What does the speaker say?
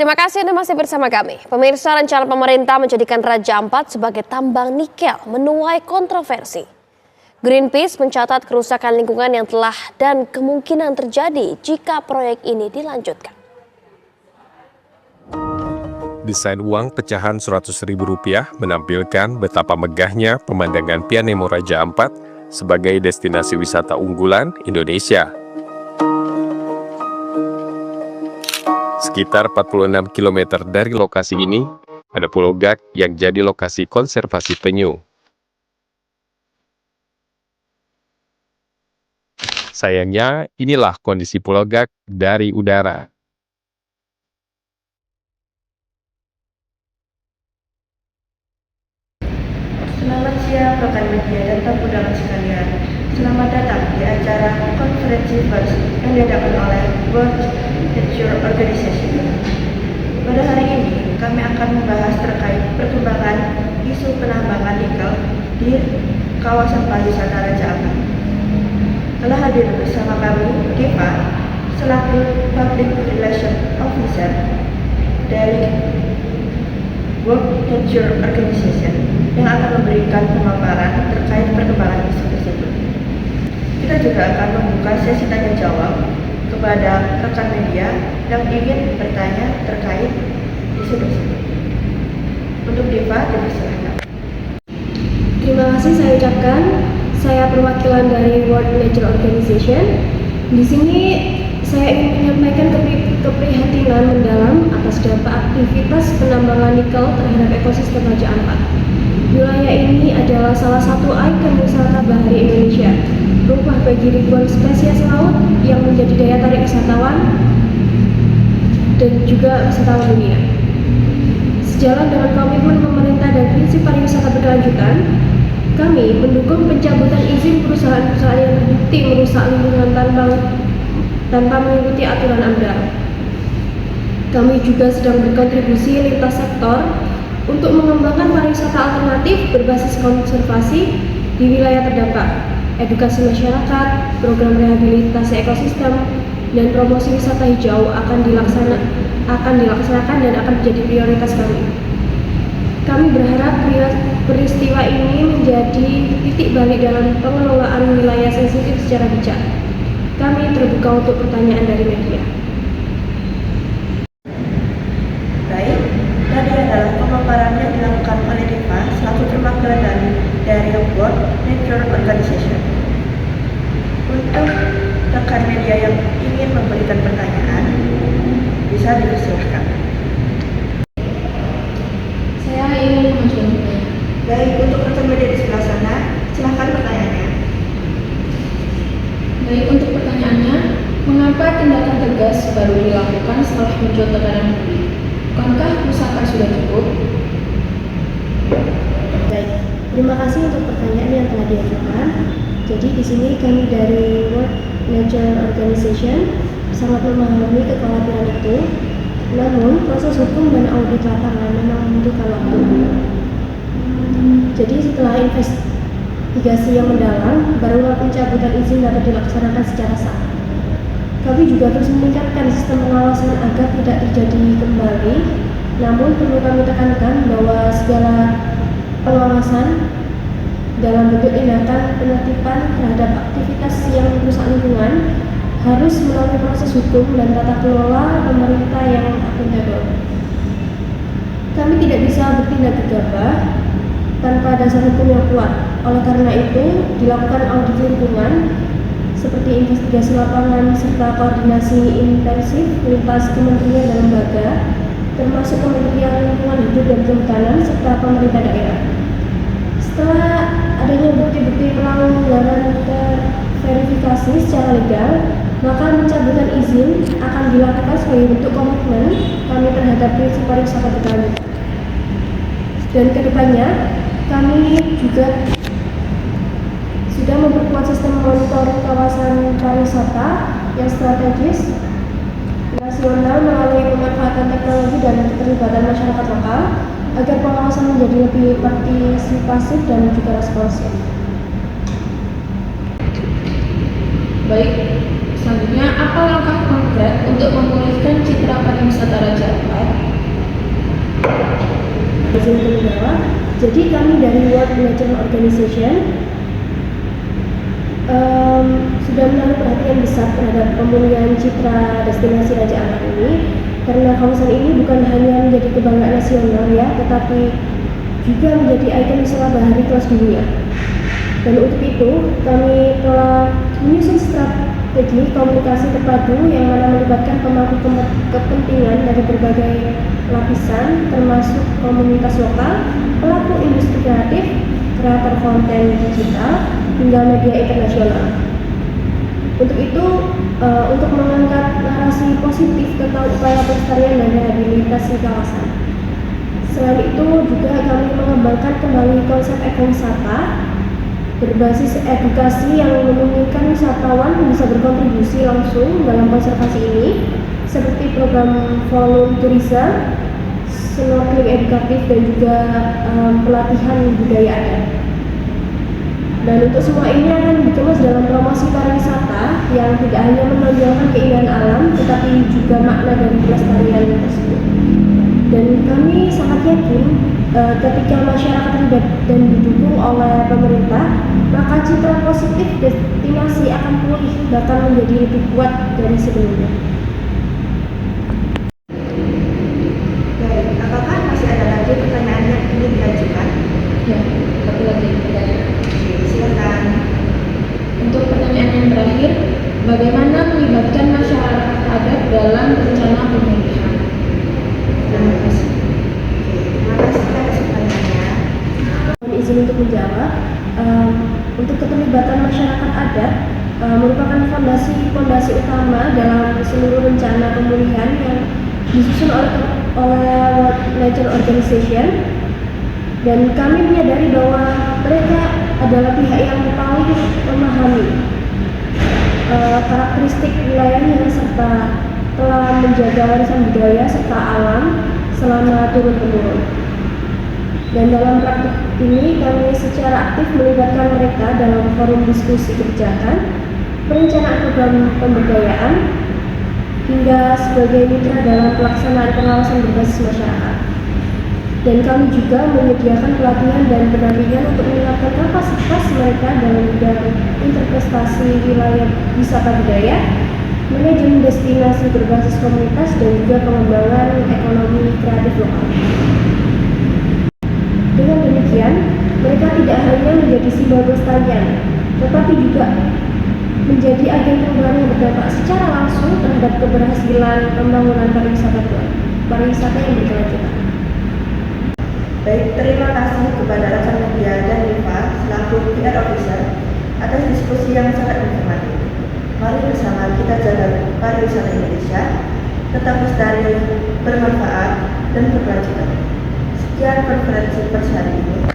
Terima kasih Anda masih bersama kami. Pemirsa, rencana pemerintah menjadikan Raja Ampat sebagai tambang nikel menuai kontroversi. Greenpeace mencatat kerusakan lingkungan yang telah dan kemungkinan terjadi jika proyek ini dilanjutkan. Desain uang pecahan Rp100.000 menampilkan betapa megahnya pemandangan Pianemo Raja Ampat sebagai destinasi wisata unggulan Indonesia. Sekitar 46 km dari lokasi ini, ada Pulau Gak yang jadi lokasi konservasi penyu. Sayangnya, inilah kondisi Pulau Gak dari udara. Selamat siang rekan media dan tamu undangan sekalian. Selamat datang di acara konferensi pers yang diadakan oleh World Nature Organization. Pada hari ini, kami akan membahas terkait perkembangan isu penambangan nikel di kawasan pariwisata Raja Ampat. Telah hadir bersama kami Diva, selaku Public Relations Officer dari World Nature Organization, yang akan memberikan pemaparan terkait perkembangan isu tersebut. Kita juga akan membuka sesi tanya jawab kepada rekan media yang ingin bertanya terkait isu tersebut. Untuk Diva, dipersilakan. Terima kasih saya ucapkan. Saya perwakilan dari World Nature Organization. Di sini saya ingin menyampaikan keprihatinan mendalam atas dampak aktivitas penambangan nikel terhadap ekosistem Raja Ampat. Wilayah ini adalah salah satu ikon wisata bahari Indonesia, rumah bagi ribuan spesies laut yang menjadi daya tarik wisatawan dan juga wisatawan dunia. Sejalan dengan komitmen pemerintah dan prinsip pariwisata berkelanjutan, kami mendukung pencabutan izin perusahaan-perusahaan yang terbukti merusak lingkungan tanpa mengikuti aturan AMDAL. Kami juga sedang berkontribusi lintas sektor untuk mengembangkan pariwisata alternatif berbasis konservasi di wilayah terdampak, edukasi masyarakat, program rehabilitasi ekosistem, dan promosi wisata hijau akan dilaksanakan dan akan menjadi prioritas kami. Kami berharap peristiwa ini menjadi titik balik dalam pengelolaan wilayah sensitif secara bijak. Kami terbuka untuk pertanyaan dari media. Baik, tadi adalah pemaparan yang dilakukan oleh Diva selaku perwakilan dari World Nature Organization. Untuk rekan media yang ingin memberikan pertanyaan, bisa dipersilahkan. Saya ingin mengajukan pertanyaan. Baik, untuk rekan media di sebelah sana, silakan pertanyaannya. Baik, untuk pertanyaannya, mengapa tindakan tegas baru dilakukan setelah muncul tekanan publik? Bukankah kerusakan sudah cukup? Baik, terima kasih untuk pertanyaan yang telah diajukan. Jadi di sini kami dari World Nature Organization sangat memahami kekhawatiran itu. Namun proses hukum dan audit lapangan memang membutuhkan waktu. Jadi setelah investigasi yang mendalam, barulah pencabutan izin dapat dilaksanakan secara sah. Kami juga terus meningkatkan sistem pengawasan agar tidak terjadi kembali. Namun perlu kami tekankan bahwa segala pengawasan dalam bentuk tindakan penertiban terhadap aktivitas yang merusak lingkungan harus melalui proses hukum dan tata kelola pemerintah yang akuntabel. Kami tidak bisa bertindak gegabah tanpa dasar hukum yang kuat. Oleh karena itu, dilakukan audit lingkungan seperti investigasi lapangan serta koordinasi intensif lintas kementerian dan lembaga, termasuk Kementerian Lingkungan Hidup dan Kehutanan serta pemerintah daerah. Setelah adanya bukti-bukti pelanggaran terverifikasi secara legal, maka pencabutan izin akan dilakukan sebagai bentuk komitmen kami terhadap prinsip pariwisata berkelanjutan. Dan kedepannya, kami juga sudah memperkuat sistem monitoring kawasan pariwisata yang strategis nasional melalui pemanfaatan teknologi dan keterlibatan masyarakat lokal agar pengawasan menjadi lebih partisipasif dan juga responsif. Baik, selanjutnya apa langkah konkret untuk memulihkan citra pariwisata Raja Ampat Jadi kami dari World Nature Organization sudah menaruh perhatian besar terhadap pemulihan citra destinasi Raja Ampat ini, karena kawasan ini bukan hanya menjadi kebanggaan nasional ya, tetapi juga menjadi ikon wisata bahari kelas dunia. Dan untuk itu kami telah menyusun strategi komunikasi terpadu yang mana melibatkan pemangku kepentingan dari berbagai lapisan, termasuk komunitas lokal, pelaku industri kreatif, kreator konten digital, hingga media internasional. Untuk itu, untuk mengangkat narasi positif tentang upaya pelestarian dan rehabilitasi kawasan. Selain itu, juga kami mengembangkan kembali konsep ekowisata berbasis edukasi yang memungkinkan wisatawan bisa berkontribusi langsung dalam konservasi ini, seperti program volume tourism, snorkeling edukatif, dan juga pelatihan budaya adat. Dan untuk semua ini akan dikemas dalam promosi pariwisata yang tidak hanya menonjolkan keindahan alam, tetapi juga makna dari pelestarian tersebut. Dan kami sangat yakin ketika masyarakat terlibat dan didukung oleh pemerintah, maka citra positif destinasi akan pulih, bahkan menjadi lebih kuat dari sebelumnya. Baik, apakah masih ada lagi pertanyaan yang ingin diajukan? Ya, satu lagi pertanyaan. Oke, silakan. Untuk pertanyaan yang terakhir, bagaimana melibatkan masyarakat adat dalam rencana pemilihan? Terima kasih. Oke, terima kasih atas pertanyaannya. Mohon izin untuk menjawab. Untuk keterlibatan masyarakat adat merupakan fondasi utama dalam seluruh rencana pemulihan yang disusun oleh World Nature Organization, dan kami menyadari bahwa mereka adalah pihak yang paling memahami karakteristik wilayahnya serta telah menjaga warisan budaya serta alam selama turun-temurun. Dan dalam praktik ini kami secara aktif melibatkan mereka dalam forum diskusi kebijakan, perencanaan program pemberdayaan, hingga sebagai mitra dalam pelaksanaan pengawasan berbasis masyarakat. Dan kami juga menyediakan pelatihan dan pendampingan untuk meningkatkan kapasitas mereka dalam bidang interpretasi wilayah wisata budaya, manajemen destinasi berbasis komunitas, dan juga pengembangan ekonomi kreatif lokal. Dengan demikian, mereka tidak hanya menjadi simbol pelestarian, tetapi juga menjadi agen perubahan yang berdampak secara langsung terhadap keberhasilan pembangunan pariwisata yang berkelanjutan. Baik, terima kasih kepada rekan media dan Nifa selaku PR Officer atas diskusi yang sangat informatif. Mari bersama kita jaga pariwisata Indonesia tetap lestari, bermanfaat, dan berkelanjutan. Sekian konferensi pers hari ini.